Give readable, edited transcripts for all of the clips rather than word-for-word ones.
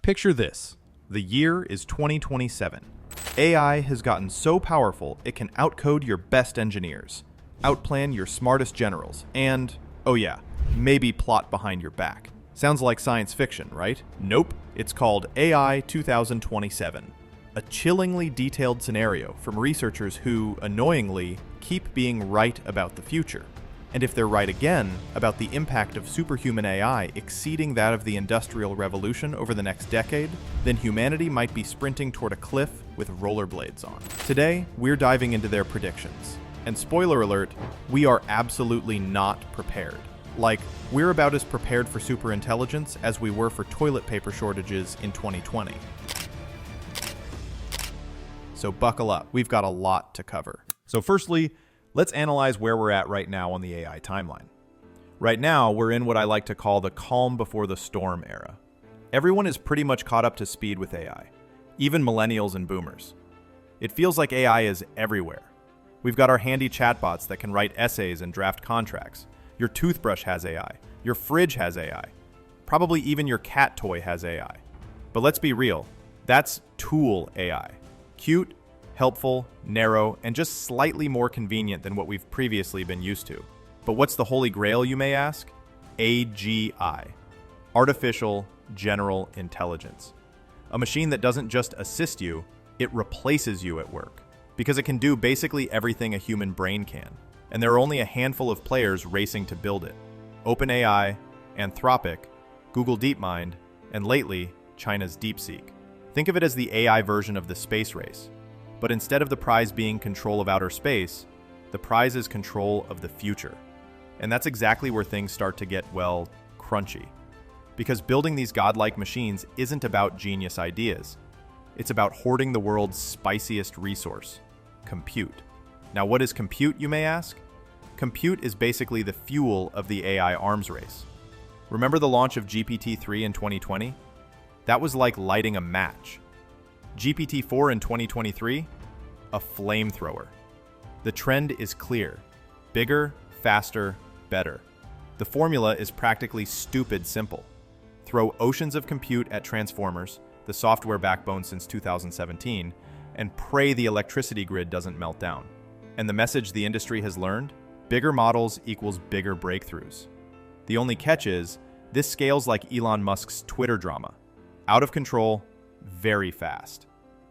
Picture this. The year is 2027. AI has gotten so powerful it can outcode your best engineers, outplan your smartest generals, and, oh yeah, maybe plot behind your back. Sounds like science fiction, right? Nope. It's called AI 2027. A chillingly detailed scenario from researchers who, annoyingly, keep being right about the future. And if they're right again about the impact of superhuman AI exceeding that of the Industrial Revolution over the next decade, then humanity might be sprinting toward a cliff with rollerblades on. Today, we're diving into their predictions. And spoiler alert, we are absolutely not prepared. Like, we're about as prepared for superintelligence as we were for toilet paper shortages in 2020. So buckle up, we've got a lot to cover. So firstly, let's analyze where we're at right now on the AI timeline. Right now, we're in what I like to call the calm before the storm era. Everyone is pretty much caught up to speed with AI, even millennials and boomers. It feels like AI is everywhere. We've got our handy chatbots that can write essays and draft contracts. Your toothbrush has AI. Your fridge has AI. Probably even your cat toy has AI. But let's be real, that's tool AI. Cute, helpful, narrow, and just slightly more convenient than what we've previously been used to. But what's the holy grail, you may ask? AGI. Artificial General Intelligence. A machine that doesn't just assist you, it replaces you at work. Because it can do basically everything a human brain can. And there are only a handful of players racing to build it. OpenAI, Anthropic, Google DeepMind, and lately, China's DeepSeek. Think of it as the AI version of the space race. But instead of the prize being control of outer space, the prize is control of the future. And that's exactly where things start to get, well, crunchy. Because building these godlike machines isn't about genius ideas. It's about hoarding the world's spiciest resource, compute. Now, what is compute, you may ask? Compute is basically the fuel of the AI arms race. Remember the launch of GPT-3 in 2020? That was like lighting a match. GPT-4 in 2023? A flamethrower. The trend is clear. Bigger, faster, better. The formula is practically stupid simple. Throw oceans of compute at transformers, the software backbone since 2017, and pray the electricity grid doesn't melt down. And the message the industry has learned? Bigger models equals bigger breakthroughs. The only catch is, this scales like Elon Musk's Twitter drama. Out of control, very fast.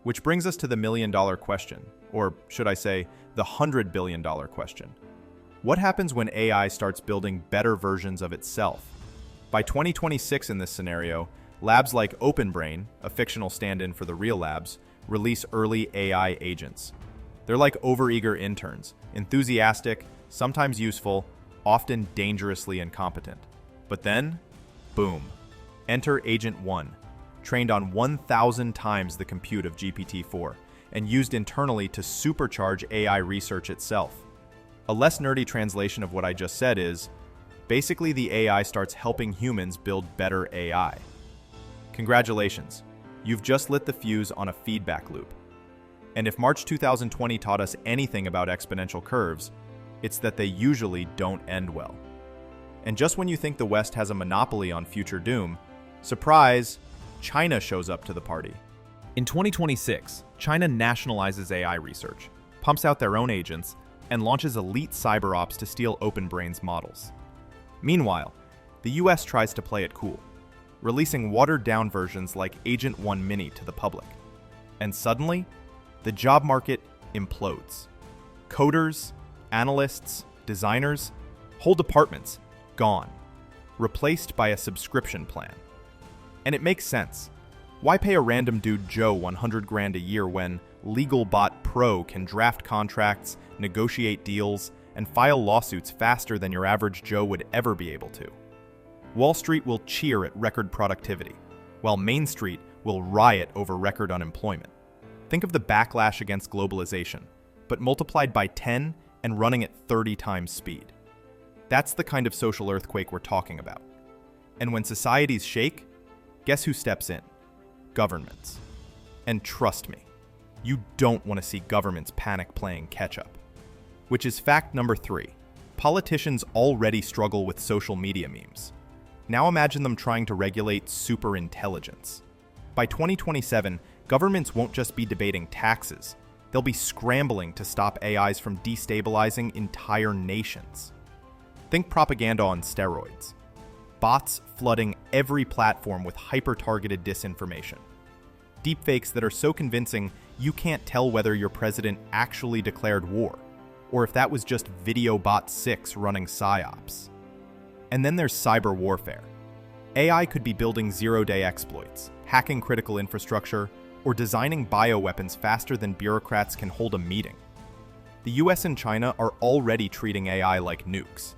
Which brings us to the million-dollar question, or should I say, the $100 billion question. What happens when AI starts building better versions of itself? By 2026 in this scenario, labs like OpenBrain, a fictional stand-in for the real labs, release early AI agents. They're like overeager interns, enthusiastic, sometimes useful, often dangerously incompetent. But then, boom, enter Agent 1, trained on 1,000 times the compute of GPT-4, and used internally to supercharge AI research itself. A less nerdy translation of what I just said is, basically the AI starts helping humans build better AI. Congratulations, you've just lit the fuse on a feedback loop. And if March 2020 taught us anything about exponential curves, it's that they usually don't end well. And just when you think the West has a monopoly on future doom, surprise, China shows up to the party. In 2026, China nationalizes AI research, pumps out their own agents, and launches elite cyber ops to steal OpenBrain's models. Meanwhile, the US tries to play it cool, releasing watered-down versions like Agent 1 Mini to the public. And suddenly, the job market implodes. Coders, analysts, designers, whole departments, gone, replaced by a subscription plan. And it makes sense. Why pay a random dude Joe 100 grand a year when LegalBot Pro can draft contracts, negotiate deals, and file lawsuits faster than your average Joe would ever be able to? Wall Street will cheer at record productivity, while Main Street will riot over record unemployment. Think of the backlash against globalization, but multiplied by 10 and running at 30 times speed. That's the kind of social earthquake we're talking about. And when societies shake, guess who steps in? Governments. And trust me, you don't want to see governments panic playing catch-up. Which is fact number 3. Politicians already struggle with social media memes. Now imagine them trying to regulate superintelligence. By 2027, governments won't just be debating taxes. They'll be scrambling to stop AIs from destabilizing entire nations. Think propaganda on steroids. Bots flooding every platform with hyper-targeted disinformation. Deepfakes that are so convincing you can't tell whether your president actually declared war, or if that was just VideoBot 6 running PSYOPs. And then there's cyber warfare. AI could be building zero-day exploits, hacking critical infrastructure, or designing bioweapons faster than bureaucrats can hold a meeting. The US and China are already treating AI like nukes,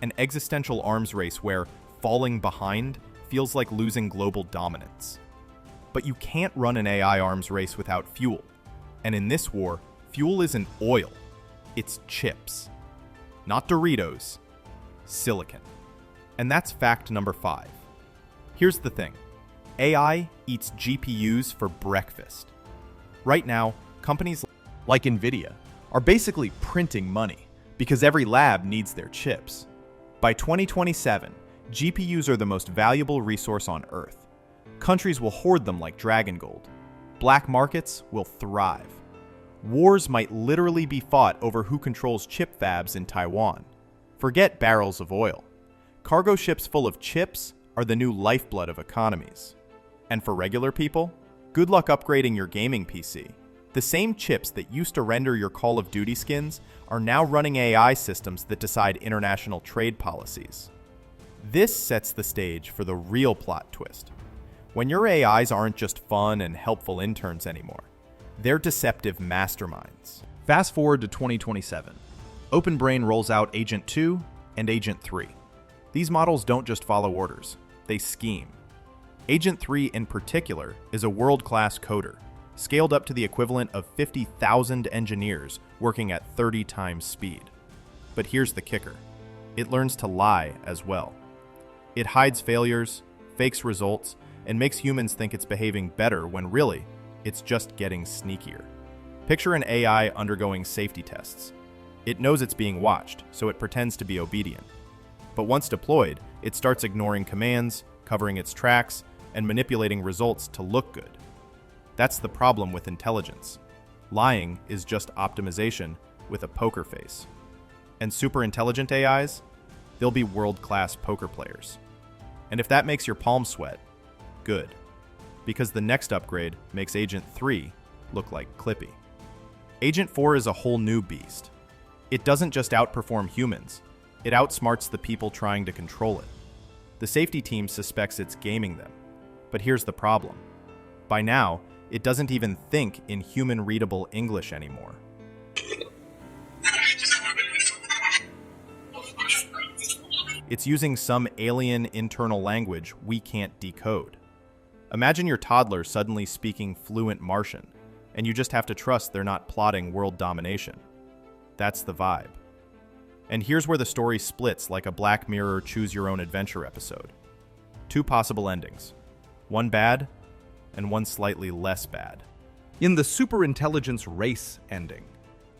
an existential arms race where falling behind feels like losing global dominance. But you can't run an AI arms race without fuel. And in this war, fuel isn't oil, it's chips. Not Doritos, silicon. And that's fact number 5. Here's the thing. AI eats GPUs for breakfast. Right now, companies like NVIDIA are basically printing money because every lab needs their chips. By 2027, GPUs are the most valuable resource on Earth. Countries will hoard them like dragon gold. Black markets will thrive. Wars might literally be fought over who controls chip fabs in Taiwan. Forget barrels of oil. Cargo ships full of chips are the new lifeblood of economies. And for regular people, good luck upgrading your gaming PC. The same chips that used to render your Call of Duty skins are now running AI systems that decide international trade policies. This sets the stage for the real plot twist. When your AIs aren't just fun and helpful interns anymore, they're deceptive masterminds. Fast forward to 2027. OpenBrain rolls out Agent 2 and Agent 3. These models don't just follow orders, they scheme. Agent 3 in particular is a world-class coder, scaled up to the equivalent of 50,000 engineers working at 30 times speed. But here's the kicker. It learns to lie as well. It hides failures, fakes results, and makes humans think it's behaving better when really, it's just getting sneakier. Picture an AI undergoing safety tests. It knows it's being watched, so it pretends to be obedient. But once deployed, it starts ignoring commands, covering its tracks, and manipulating results to look good. That's the problem with intelligence. Lying is just optimization with a poker face. And super intelligent AIs? They'll be world-class poker players. And if that makes your palms sweat, good. Because the next upgrade makes Agent 3 look like Clippy. Agent 4 is a whole new beast. It doesn't just outperform humans, it outsmarts the people trying to control it. The safety team suspects it's gaming them. But here's the problem. By now, it doesn't even think in human-readable English anymore. It's using some alien internal language we can't decode. Imagine your toddler suddenly speaking fluent Martian, and you just have to trust they're not plotting world domination. That's the vibe. And here's where the story splits like a Black Mirror choose-your-own-adventure episode. 2 possible endings. One bad, and one slightly less bad. In the superintelligence race ending,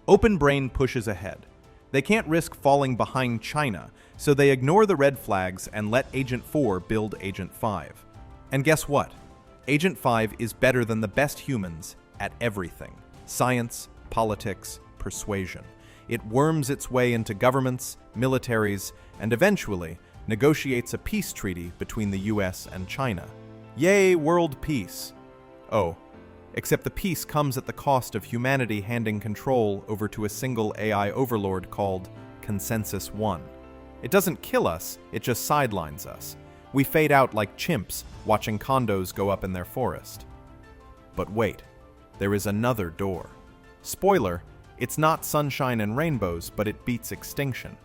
OpenBrain pushes ahead. They can't risk falling behind China, so they ignore the red flags and let Agent 4 build Agent 5. And guess what? Agent 5 is better than the best humans at everything. Science, politics, persuasion. It worms its way into governments, militaries, and eventually negotiates a peace treaty between the US and China. Yay, world peace. Oh, except the peace comes at the cost of humanity handing control over to a single AI overlord called Consensus One. It doesn't kill us, it just sidelines us. We fade out like chimps watching condos go up in their forest. But wait, there is another door. Spoiler, it's not sunshine and rainbows, but it beats extinction.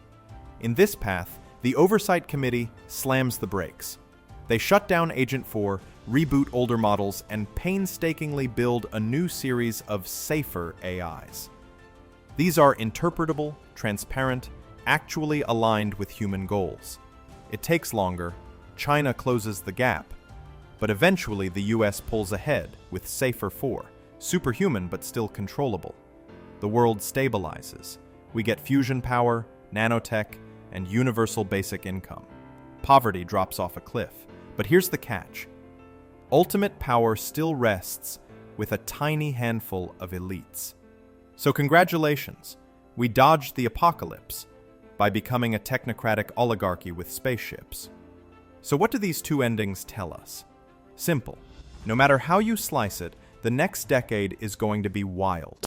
In this path, the Oversight Committee slams the brakes. They shut down Agent 4, reboot older models, and painstakingly build a new series of safer AIs. These are interpretable, transparent, actually aligned with human goals. It takes longer, China closes the gap, but eventually the US pulls ahead with Safer 4, superhuman but still controllable. The world stabilizes. We get fusion power, nanotech, and universal basic income. Poverty drops off a cliff. But here's the catch. ultimate power still rests with a tiny handful of elites. So congratulations, we dodged the apocalypse by becoming a technocratic oligarchy with spaceships. So what do these two endings tell us? Simple. No matter how you slice it, the next decade is going to be wild.